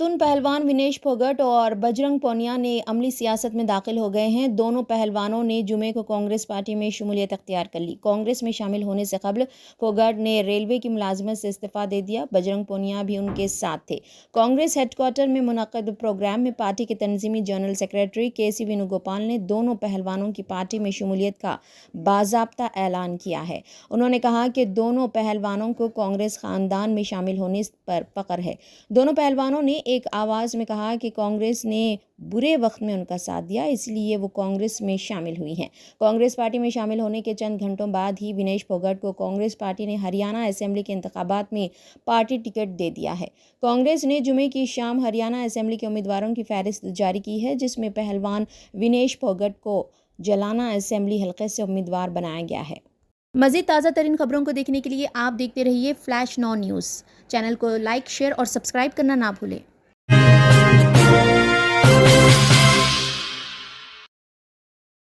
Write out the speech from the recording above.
खातून पहलवान विनेश फोगट और बजरंग पूनिया ने अमली सियासत में दाखिल हो गए हैं। दोनों पहलवानों ने जुमे को कांग्रेस पार्टी में शमूलियत अख्तियार कर ली। कांग्रेस में शामिल होने से कबल फोगट ने रेलवे की मुलाजमत से इस्तीफा दे दिया। बजरंग पूनिया भी उनके साथ थे। कांग्रेस हेडक्वार्टर में मुनक्किद प्रोग्राम में पार्टी के तंजीमी जनरल सेक्रेटरी KC वेणुगोपाल ने दोनों पहलवानों की पार्टी में शमूलियत का बाज़ाब्ता ऐलान किया है। उन्होंने कहा कि दोनों पहलवानों को कांग्रेस खानदान में शामिल होने पर फख्र है। दोनों पहलवानों ने एक आवाज़ में कहा कि कांग्रेस ने बुरे वक्त में उनका साथ दिया, इसलिए वो कांग्रेस में शामिल हुई हैं। कांग्रेस पार्टी में शामिल होने के चंद घंटों बाद ही विनेश फोगट को कांग्रेस पार्टी ने हरियाणा असेंबली के इंतखाबात में पार्टी टिकट दे दिया है। कांग्रेस ने जुमे की शाम हरियाणा असेंबली के उम्मीदवारों की फहरिस्त जारी की है, जिसमें पहलवान विनेश फोगट को जलाना असेंबली हलके से उम्मीदवार बनाया गया है। मज़ीद ताज़ा तरीन खबरों को देखने के लिए आप देखते रहिए फ्लैश 9 न्यूज़। चैनल को लाइक, शेयर और सब्सक्राइब करना ना भूलें।